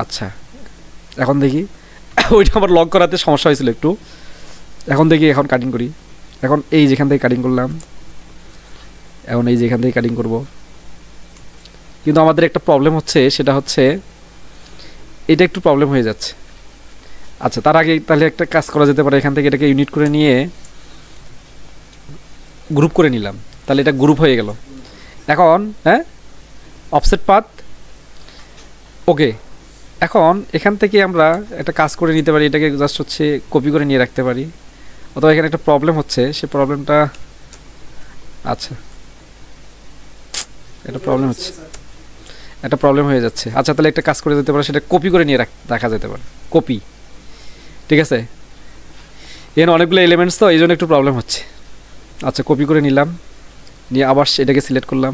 আচ্ছা এখন দেখি ওইটা আমার লক করাতে সমস্যা হয়েছিল একটু। এখন দেখি, এখন কাটিং করি। এখন এই যেখান থেকে কাটিং করলাম, এখন এই যে এখান থেকে কাটিং করব, কিন্তু আমাদের একটা প্রবলেম হচ্ছে, সেটা হচ্ছে এটা একটু প্রবলেম হয়ে যাচ্ছে। আচ্ছা, তার আগে তাহলে একটা কাজ করা যেতে পারে, এখান থেকে এটাকে ইউনিট করে নিয়ে গ্রুপ করে নিলাম, তাহলে এটা গ্রুপ হয়ে গেল। এখন হ্যাঁ, অফসেট পাথ ওকে। এখন এখান থেকে আমরা একটা কাজ করে নিতে পারি, এটাকে জাস্ট হচ্ছে কপি করে নিয়ে রাখতে পারি, অথবা এখানে একটা প্রবলেম হচ্ছে, সে প্রবলেমটা, আচ্ছা এটা প্রবলেম হচ্ছে, একটা প্রবলেম হয়ে যাচ্ছে। আচ্ছা, তাহলে একটা কাজ করে যেতে পারে, সেটা কপি করে নিয়ে রাখা যেতে পারে, কপি, ঠিক আছে। এখানে অনেকগুলো এলিমেন্টস তো, এই জন্য একটু প্রবলেম হচ্ছে। আচ্ছা, কপি করে নিলাম, নিয়ে আবার এটাকে সিলেক্ট করলাম,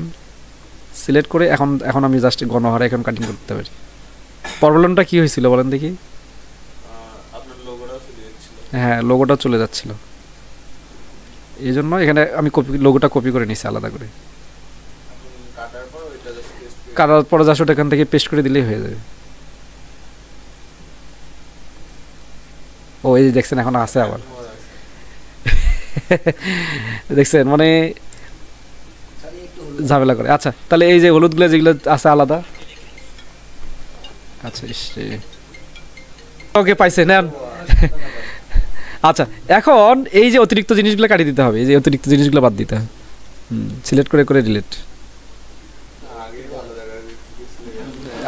সিলেক্ট করে এখন আমি জাস্ট গণহারে এখন কাটিং করতে পারি। প্রবলেমটা কি হয়েছিল বলেন দেখি? হ্যাঁ, লোগোটা চলে যাচ্ছিল, এই জন্য এখানে আমি লোগোটা কপি করে নিয়েছি আলাদা করে। কাটার পরে জাস্ট এখান থেকে পেস্ট করে দিলেই হয়ে যাবে। ও এই যে দেখছেন এখন আছে আবার দেখছেন, মানে ঝামেলা করে। আচ্ছা, তাহলে এই যে হলুদগুলো যেগুলো আছে আলাদা, আচ্ছা ওকে পাইছে নেন আচ্ছা, এখন এই যে অতিরিক্ত জিনিসগুলো কাটিয়ে দিতে হবে, এই যে অতিরিক্ত জিনিসগুলো বাদ দিতে হবে, সিলেক্ট করে করে ডিলিট।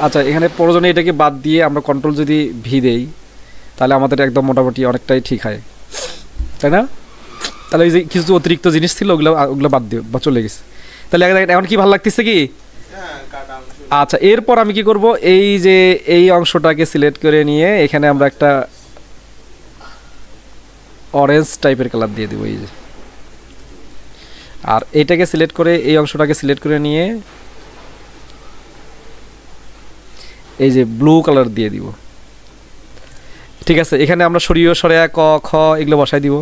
আচ্ছা, এখানে প্রয়োজনে এটাকে বাদ দিয়ে আমরা কন্ট্রোল যদি ভি দেই, তাহলে আমাদের একদম মোটামুটি অনেকটাই ঠিক হয়, তাই না? তাহলে এই যে কিছু অতিরিক্ত জিনিস ছিল, ওগুলো বাদ দিয়ে বা চলে গেছে। তাহলে এখন কি ভালো লাগতেছে কি? আচ্ছা, এরপর আমি কি করব, এই যে এই অংশটাকে সিলেক্ট করে নিয়ে এখানে আমরা একটা অরেঞ্জ টাইপের কালার দিয়ে দিব, এই যে। আর এইটাকে সিলেক্ট করে এই অংশটাকে সিলেক্ট করে নিয়ে এই যে ব্লু কালার দিয়ে দিব, ঠিক আছে। এখানে আমরা সরিয়ে সরেয়া ক খ এগুলো বসাই দিব,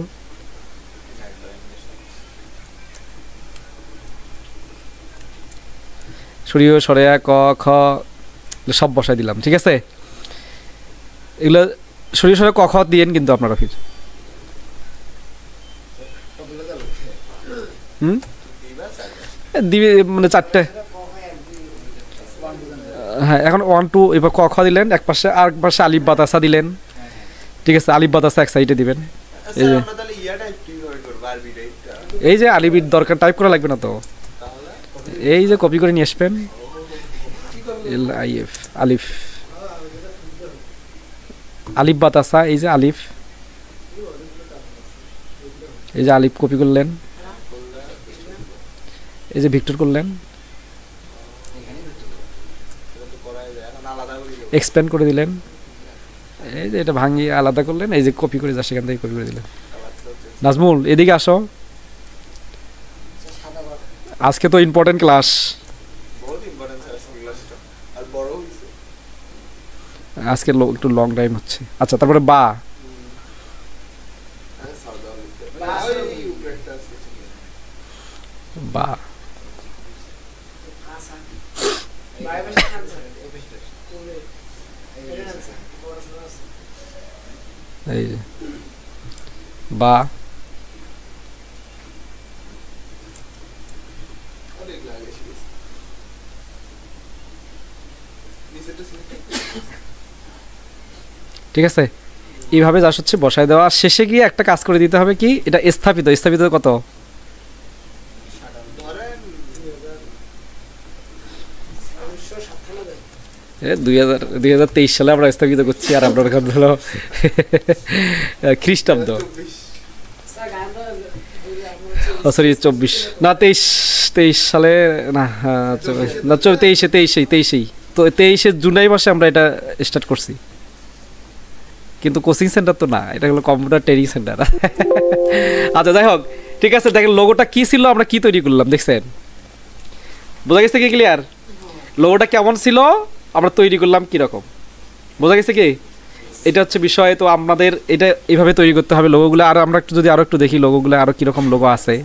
সরিয়ে সরেয়া ক খ সব বসাই দিলাম, ঠিক আছে। এগুলো সরিয়ে সরে ক খ দিয়েন কিন্তু আপনারা ফির দিবে, মানে চারটে, হ্যাঁ। এখন 1 2 এবার ক খ দিলেন এক পাশে, আর এক পাশে আলিফ বাতাসা দিলেন, ঠিক আছে। আলিফ বাতাসা এক সাইডে দিবেন, এই যে আলিফের দরকার, টাইপ করা লাগবে না তো, এই যে কপি করে নিয়ে আসবেন, LIF আলিফ, আলিফ বাতাসা, এই যে আলিফ, এই যে আলিফ কপি করলেন, এই যে ভিক্টর করলেন, এক্সপ্যান্ড করে দিলেন, এই যে এটা ভাঙিয়ে আলাদা করলেন, এই যে কপি করে যা সেখান থেকে কপি করে দিলেন। নাজমুল এদিকে আসো, আজকে তো ইম্পর্টেন্ট ক্লাস, আজকে একটু লং টাইম হচ্ছে। আচ্ছা, তারপরে বা বা এই যে বা ঠিক আছে। এইভাবে যা হচ্ছে বসায় দেওয়া, শেষে গিয়ে একটা কাজ করে দিতে হবে কি, এটা স্থাপিত, স্থাপিত কত, দুই হাজার 23 সালে আমরা স্থাপিত করছি, আর আমরা হলো খ্রিস্টাব্দ, সরি 24 না 23 সালে না, না 23 তো 23 জুলাই মাসে আমরা এটা স্টার্ট করছি, কিন্তু কোচিং সেন্টার তো না, এটা হলো কম্পিউটার ট্রেনিং সেন্টার আচ্ছা, যাই হোক, ঠিক আছে। দেখেন লোগোটা কি ছিল, আমরা কি তৈরি করলাম, দেখছেন? বোঝা গেছে কি? ক্লিয়ার? লোগোটা কেমন ছিল, আমরা তৈরি করলাম কিরকম, বোঝা গেছে কি? এটা হচ্ছে বিষয়। তো আপনাদের এটা এইভাবে তৈরি করতে হবে লোগোগুলো। আর আমরা একটু যদি আরো একটু দেখি লোগোগুলো আরো কিরকম লোগো আছে,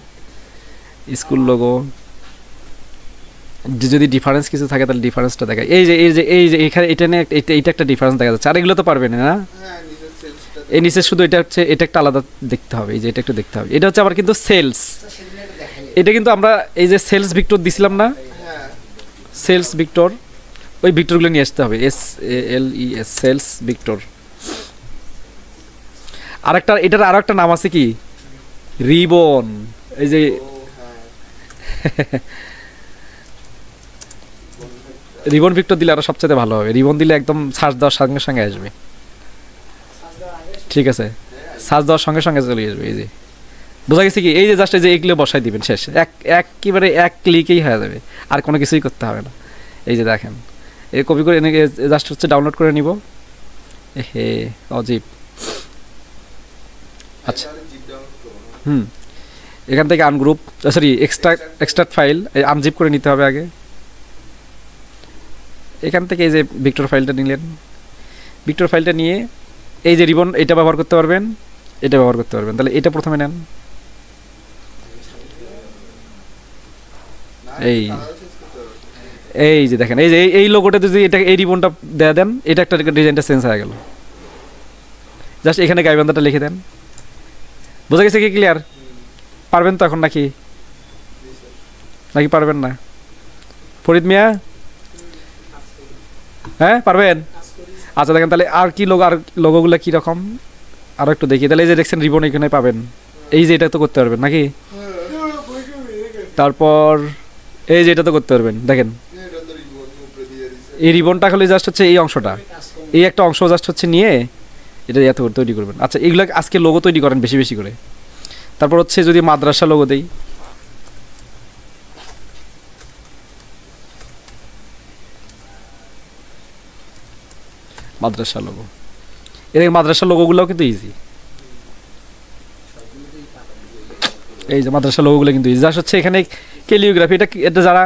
স্কুল লোগো, যদি ডিফারেন্স কিছু থাকে তাহলে ডিফারেন্সটা দেখায়। এই যে এখানে এটা একটা ডিফারেন্স দেখা যাচ্ছে, আর এগুলো তো পারবেন না, এই নিচে শুধু এটা হচ্ছে, এটা একটা আলাদা দেখতে হবে, এই যে এটা একটু দেখতে হবে। এটা হচ্ছে আবার কিন্তু সেলস, এটা কিন্তু আমরা এই যে সেলস ভিক্টর দিছিলাম না, সেলস ভিক্টর, ওই ভিক্টরগুলো নিয়ে আসতে হবে, SALES সেলস ভিক্টর। আরেকটা এটার আরো একটা নাম আছে কি, রিবন। এই যে রিবন ভিক্টর দিলে আরো সবচেয়ে ভালো হবে, রিবন দিলে একদম সার্চ দেওয়ার সঙ্গে সঙ্গে আসবে। ঠিক আছে, সার্চ দেওয়ার সঙ্গে সঙ্গে চলে আসবে। এই যে বোঝা গেছে কি, এই যে জাস্ট এই যে এইগুলো বসাই দিবেন, শেষ, একেবারে এক ক্লিকেই হয়ে যাবে, আর কোনো কিছুই করতে হবে না। এই যে দেখেন, এই কপি করে এনে জাস্ট হচ্ছে ডাউনলোড করে নিব। হে অজীব। আচ্ছা, এখান থেকে ungroup, sorry extract file unzip করে নিতে হবে আগে। এখান থেকে এই যে ভিক্টর ফাইলটা নিলেন, ভিক্টর ফাইলটা নিয়ে এই যে রিবন, এটা ব্যবহার করতে পারবেন, এটা ব্যবহার করতে পারবেন। তাহলে এটা প্রথমে নেন, এই যে দেখেন, এই যে এই লোগোটা যদি এটা এই রিবনটা দেয়া দেন, এটা একটা ডিজাইনটা চেঞ্জ হয়ে গেল। জাস্ট এখানে গাইবান্ধাটা লিখে দেন। বোঝা গেছে কি, ক্লিয়ার? পারবেন তো এখন নাকি নাকি পারবেন না? ফরিদ মিয়া, হ্যাঁ পারবেন? আচ্ছা দেখেন, তাহলে আর কি লোগো, আর লোগোগুলো কি রকম আরো একটু দেখি। তাহলে এই যে দেখছেন রিবন এখানে পাবেন, এই যে এটা তো করতে পারবেন নাকি? তারপর এই যে এটা তো করতে পারবেন, দেখেন এই রিবনটা খালি জাস্ট হচ্ছে এই অংশটা, এই একটা অংশ জাস্ট হচ্ছে নিয়ে এটা এত তৈরি করবেন। আচ্ছা, এগুলো আজকে লোগো তৈরি করেন বেশি বেশি করে। তারপর হচ্ছে যদি মাদ্রাসা লোগো দেই, মাদ্রাসা লোগো, এর মাদ্রাসা লোগোগুলোও কিন্তু ইজি। এই যে মাদ্রাসা লোগোগুলো কিন্তু ইজি, জাস্ট হচ্ছে এখানে ক্যালিওগ্রাফি, এটা যারা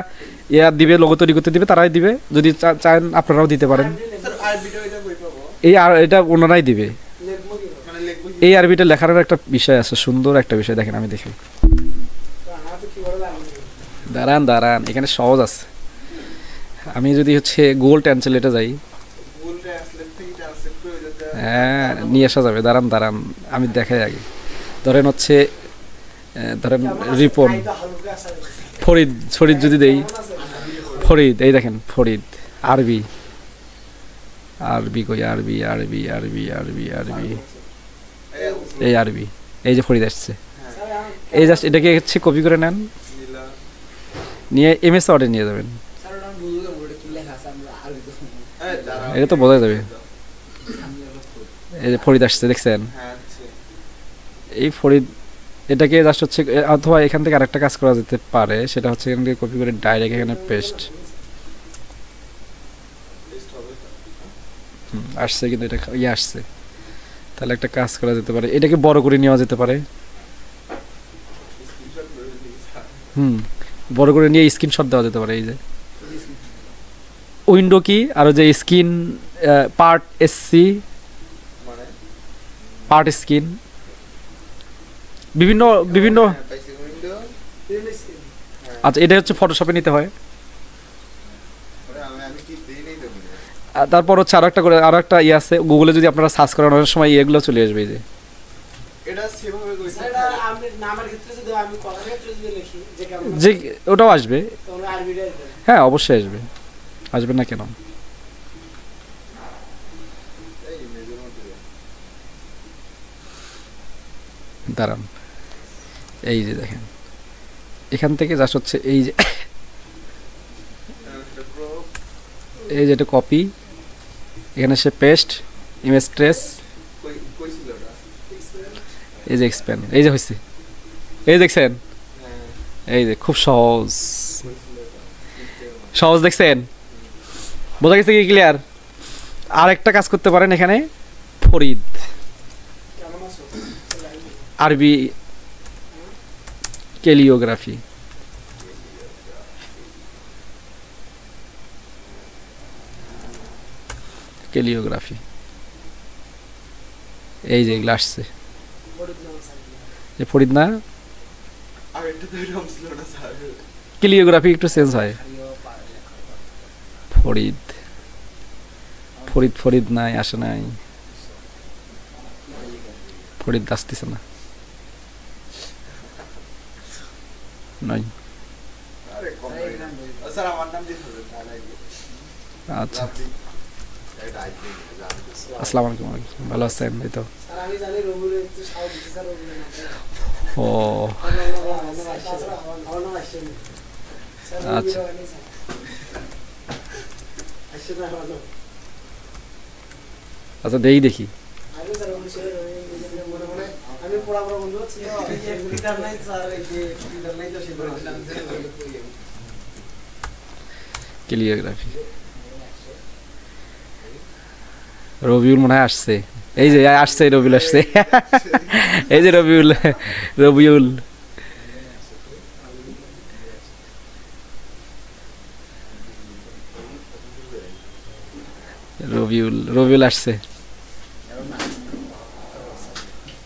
দিবে, লোগো তৈরি করতে দিবে তারাই দিবে, যদি চান আপনারাও দিতে পারেন। এই আর এটা ওনারাই দিবে। এই আরবিটা লেখার একটা বিষয় আছে, সুন্দর একটা বিষয়, দেখেন আমি দেখি, দাঁড়ান এখানে সহজ আছে। আমি যদি হচ্ছে গুগল ট্রান্সলেটে যাই, হ্যাঁ নিয়ে আসা যাবে, দাঁড়ান আমি দেখাই আগে। ধরেন হচ্ছে রিপন, ফরিদ যদি দেই, ফরিদ, এই দেখেন ফরিদ, আরবি কই, আরবি এই আরবি, এই যে ফরিদ আসছে। এই জাস্ট এটাকে হচ্ছে কপি করে নেন, নিয়ে MS ওয়ার্ডে নিয়ে যাবেন। এটা তো বোঝা যাবে। এই যে ফরিদ আসছে, দেখছেন? এই ফরিদ, এটাকে জাস্ট হচ্ছে, অথবা এখান থেকে আরেকটা কাজ করা যেতে পারে, সেটা হচ্ছে এখান থেকে কপি করে ডাইরেক্ট এখানে পেস্ট। আসছে, কিন্তু এটা আসছে। তাহলে একটা কাজ করা যেতে পারে, এটাকে বড় করে নেওয়া যেতে পারে। বড় করে নিয়ে স্ক্রিনশট দেওয়া যেতে পারে। এই যে উইন্ডো কি, আর যে স্ক্রিন পার্ট স্ক্রিন, বিভিন্ন। আচ্ছা, এটা হচ্ছে ফটোশপে নিতে হয়। তারপর হচ্ছে আরো একটা ইয়ে আছে, গুগলে যদি আপনারা সার্চ করেন অনেক সময় এগুলো চলে আসবে। এই যে যে ওটাও আসবে, হ্যাঁ অবশ্যই আসবে না কেন? দাঁড়ান, এই যে দেখেন, এখান থেকে জাস্ট হচ্ছে এই যেটা কপি, এখানে সে পেস্ট, ইমেজ ট্রেস, এই যে এক্সপ্যান্ড, এই যে হয়েছে, এই দেখছেন? এই যে খুব সহজ দেখছেন? বোঝা গেছে কি, ক্লিয়ার? আর একটা কাজ করতে পারেন এখানে, ফরিদ আরবি ক্যালিওগ্রাফি, এই যে এগুলো আসছে, ফরিদ না, ক্যালিওগ্রাফি একটু চেঞ্জ হয়। ফরিদ নাই, আসে নাই, ফরিদ আসতেছে না। নয়। আরে কম স্যার আমার নাম দিয়ে ধরুন আচ্ছা আসসালামু আলাইকুম। ভালো আছেন? এই তো স্যার আমি জানি রবিউল একটু সাহস দিতে স্যার রবিউল ও আচ্ছা আচ্ছা দেখি দেখি আমি পড়া পড়া বন্ধু নাই স্যার এই যে নাই তো সে ক্লিওগ্রাফি রবিউল মনে হয় আসছে, এই যে আসছে রবিউল আসছে এই যে রবিউল রবিউল রবিউল রবিউল আসছে,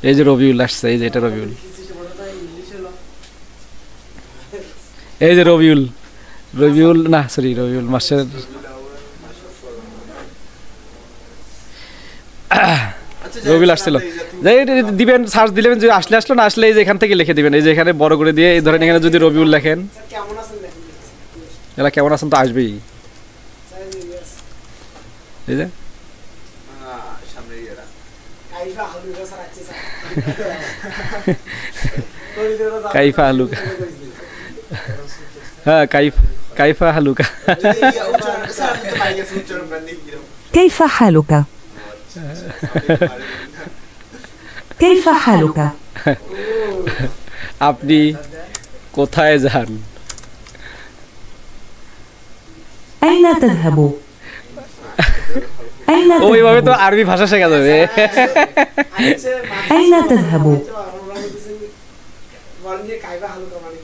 এই যে রবিউল আসছে, এই যে এটা রবিউল, এই যে রবিউল রবিউল না সরি রবিউল মাস্টার রবিউল আসছিল। যাই দিবেন সার্চ দিলেন যে আসলে আসলো, না আসলে এই যে এখান থেকে লিখে দিবেন, এই যে এখানে বড় করে দিয়ে এই ধরেন এখানে যদি রবিউল লেখেন, এলা কেমন আছেন তো আসবেই, এই যে কাইফা হালুকা, হ্যাঁ কাইফা হালুকা كيف حالك؟ كيف حالك؟ আপনি কোথায় যান? أين تذهب؟ أين ওইভাবে তো تذهب؟ আরবি ভাষা শেখা যাবে। أين تذهب؟ বলেন যে কাইবা হালুকা মানে